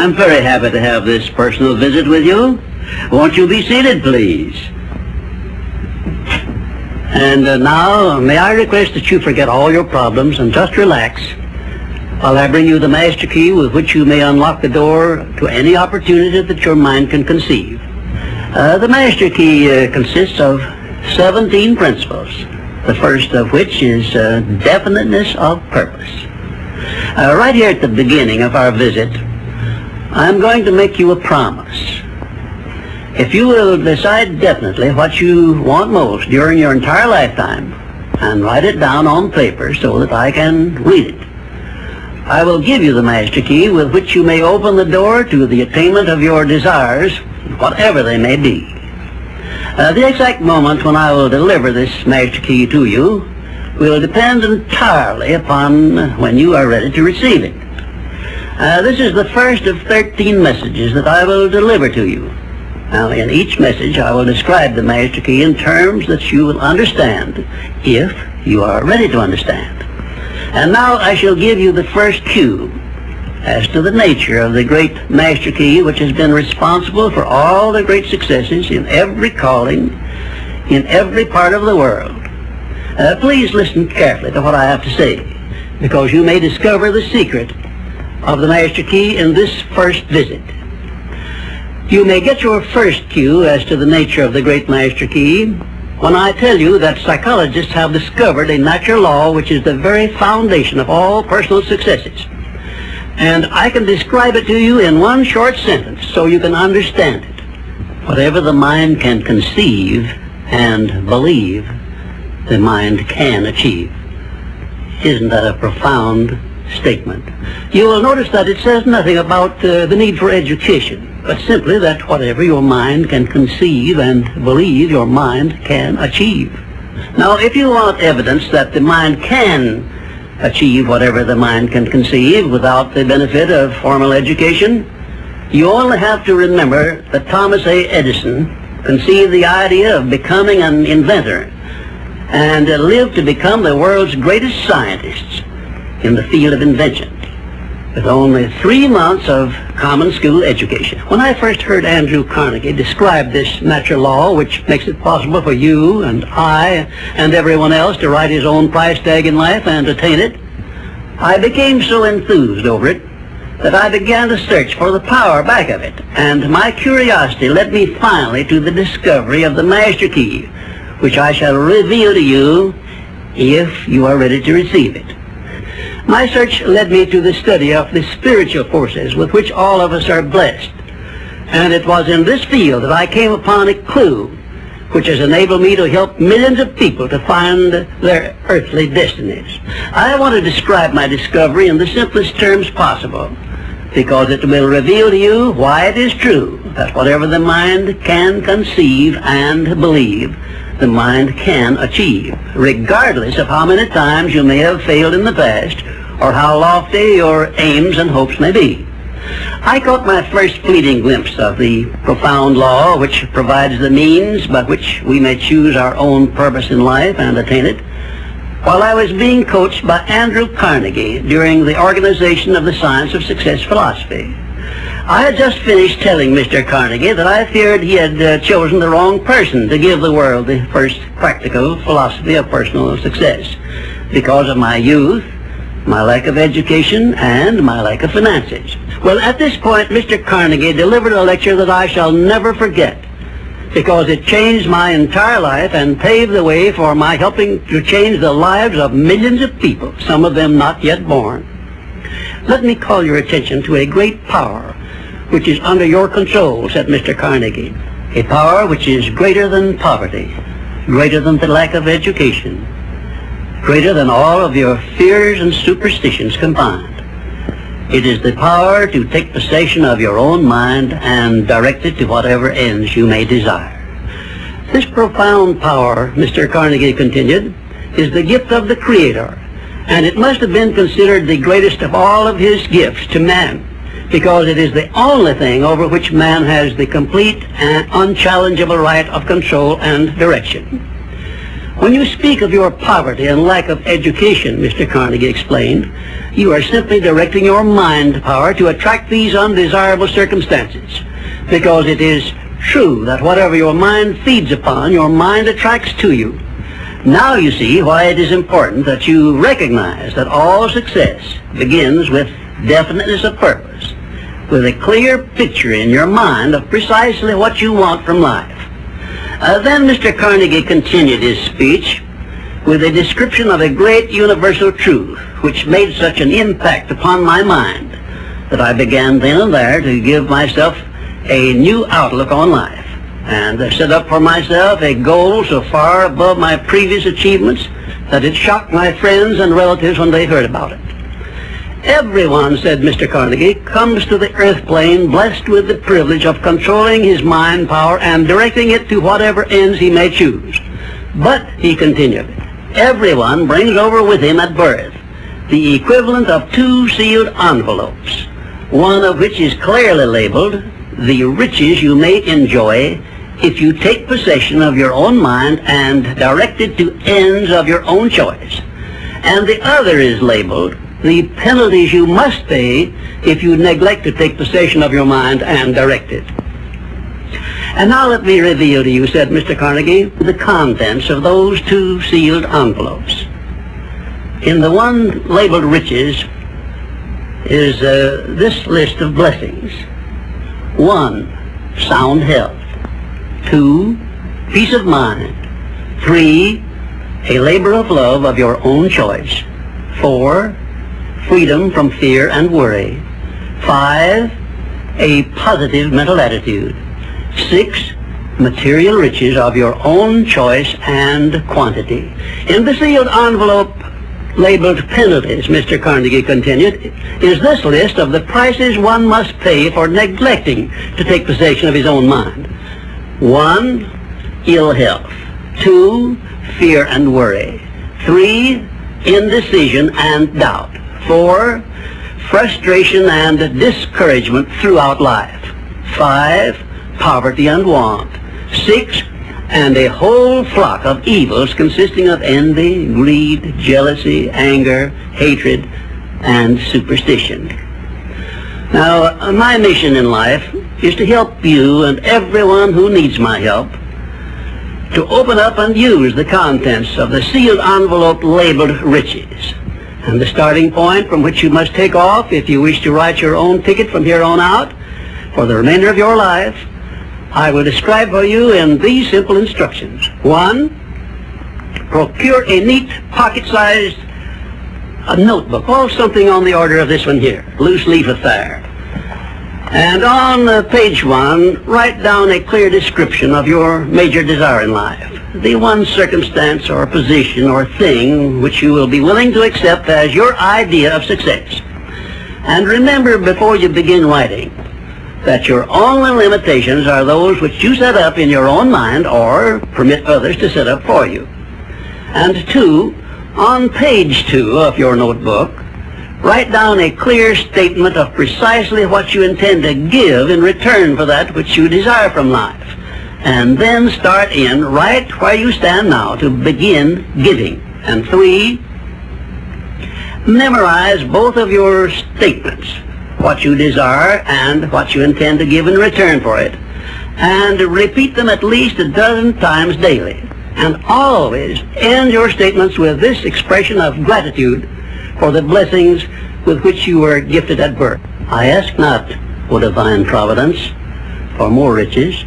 I'm very happy to have this personal visit with you. Won't you be seated, please? And now, may I request that you forget all your problems and just relax while I bring you the master key with which you may unlock the door to any opportunity that your mind can conceive. The master key consists of 17 principles, the first of which is definiteness of purpose. Right here at the beginning of our visit, I'm going to make you a promise. If you will decide definitely what you want most during your entire lifetime and write it down on paper so that I can read it, I will give you the master key with which you may open the door to the attainment of your desires, whatever they may be. The exact moment when I will deliver this master key to you will depend entirely upon when you are ready to receive it. This is the first of 13 messages that I will deliver to you. Now, in each message, I will describe the master key in terms that you will understand, if you are ready to understand. And now I shall give you the first cue as to the nature of the great master key which has been responsible for all the great successes in every calling, in every part of the world. Please listen carefully to what I have to say, because you may discover the secret of the master key in this first visit. You may get your first cue as to the nature of the great master key when I tell you that psychologists have discovered a natural law which is the very foundation of all personal successes. And I can describe it to you in one short sentence so you can understand it. Whatever the mind can conceive and believe, the mind can achieve. Isn't that a profound statement? You will notice that it says nothing about the need for education, but simply that whatever your mind can conceive and believe, your mind can achieve. Now, if you want evidence that the mind can achieve whatever the mind can conceive without the benefit of formal education, you only have to remember that Thomas A. Edison conceived the idea of becoming an inventor and lived to become the world's greatest scientist in the field of invention, with only 3 months of common school education. When I first heard Andrew Carnegie describe this natural law, which makes it possible for you and I and everyone else to write his own price tag in life and attain it, I became so enthused over it that I began to search for the power back of it, and my curiosity led me finally to the discovery of the master key, which I shall reveal to you if you are ready to receive it. My search led me to the study of the spiritual forces with which all of us are blessed. And it was in this field that I came upon a clue which has enabled me to help millions of people to find their earthly destinies. I want to describe my discovery in the simplest terms possible, because it will reveal to you why it is true that whatever the mind can conceive and believe, the mind can achieve, regardless of how many times you may have failed in the past or how lofty your aims and hopes may be. I caught my first fleeting glimpse of the profound law which provides the means by which we may choose our own purpose in life and attain it while I was being coached by Andrew Carnegie during the organization of the Science of Success philosophy. I had just finished telling Mr. Carnegie that I feared he had chosen the wrong person to give the world the first practical philosophy of personal success because of my youth, my lack of education, and my lack of finances. Well, at this point, Mr. Carnegie delivered a lecture that I shall never forget because it changed my entire life and paved the way for my helping to change the lives of millions of people, some of them not yet born. Let me call your attention to a great power which is under your control, said Mr. Carnegie. A power which is greater than poverty, greater than the lack of education, greater than all of your fears and superstitions combined. It is the power to take possession of your own mind and direct it to whatever ends you may desire. This profound power, Mr. Carnegie continued, is the gift of the Creator, and it must have been considered the greatest of all of his gifts to man, because it is the only thing over which man has the complete and unchallengeable right of control and direction. When you speak of your poverty and lack of education, Mr. Carnegie explained, you are simply directing your mind power to attract these undesirable circumstances, because it is true that whatever your mind feeds upon, your mind attracts to you. Now you see why it is important that you recognize that all success begins with definiteness of purpose, with a clear picture in your mind of precisely what you want from life. Then Mr. Carnegie continued his speech with a description of a great universal truth which made such an impact upon my mind that I began then and there to give myself a new outlook on life, and set up for myself a goal so far above my previous achievements that it shocked my friends and relatives when they heard about it. Everyone, said Mr. Carnegie, comes to the earth plane blessed with the privilege of controlling his mind power and directing it to whatever ends he may choose. But, he continued, everyone brings over with him at birth the equivalent of 2 sealed envelopes, one of which is clearly labeled, the riches you may enjoy if you take possession of your own mind and direct it to ends of your own choice. And the other is labeled, the penalties you must pay if you neglect to take possession of your mind and direct it. And now let me reveal to you, said Mr. Carnegie, the contents of those 2 sealed envelopes. In the one labeled riches is this list of blessings. 1, sound health. 2, peace of mind. 3, a labor of love of your own choice. 4, freedom from fear and worry. 5, a positive mental attitude. 6, material riches of your own choice and quantity. In the sealed envelope labeled penalties, Mr. Carnegie continued, is this list of the prices one must pay for neglecting to take possession of his own mind. 1, ill health. 2, fear and worry. 3, indecision and doubt. 4, frustration and discouragement throughout life. 5, poverty and want. 6, and a whole flock of evils consisting of envy, greed, jealousy, anger, hatred, and superstition. Now, my mission in life is to help you and everyone who needs my help to open up and use the contents of the sealed envelope labeled riches. And the starting point from which you must take off if you wish to write your own ticket from here on out for the remainder of your life, I will describe for you in these simple instructions. 1, procure a neat pocket-sized notebook, or something on the order of this one here, loose leaf affair. And on page 1, write down a clear description of your major desire in life, the one circumstance or position or thing which you will be willing to accept as your idea of success. And remember before you begin writing that your only limitations are those which you set up in your own mind or permit others to set up for you. And 2, on page 2 of your notebook, write down a clear statement of precisely what you intend to give in return for that which you desire from life. And then start in right where you stand now to begin giving. And 3, memorize both of your statements, what you desire and what you intend to give in return for it, and repeat them at least a dozen times daily. And always end your statements with this expression of gratitude for the blessings with which you were gifted at birth. I ask not, O divine providence, for more riches,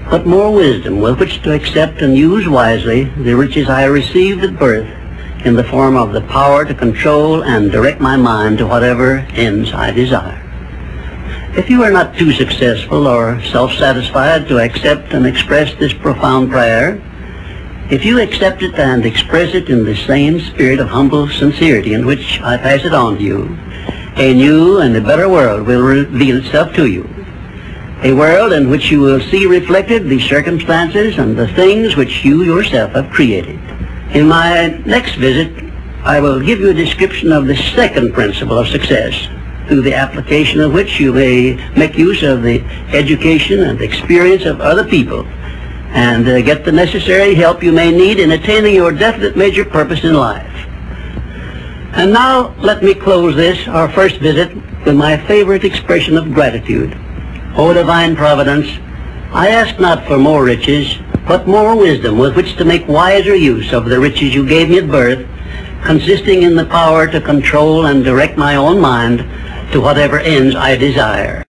but more wisdom with which to accept and use wisely the riches I received at birth in the form of the power to control and direct my mind to whatever ends I desire. If you are not too successful or self-satisfied to accept and express this profound prayer, if you accept it and express it in the same spirit of humble sincerity in which I pass it on to you, a new and a better world will reveal itself to you. A world in which you will see reflected the circumstances and the things which you yourself have created. In my next visit, I will give you a description of the second principle of success, through the application of which you may make use of the education and experience of other people, and get the necessary help you may need in attaining your definite major purpose in life. And now let me close this, our first visit, with my favorite expression of gratitude. O divine providence, I ask not for more riches, but more wisdom with which to make wiser use of the riches you gave me at birth, consisting in the power to control and direct my own mind to whatever ends I desire.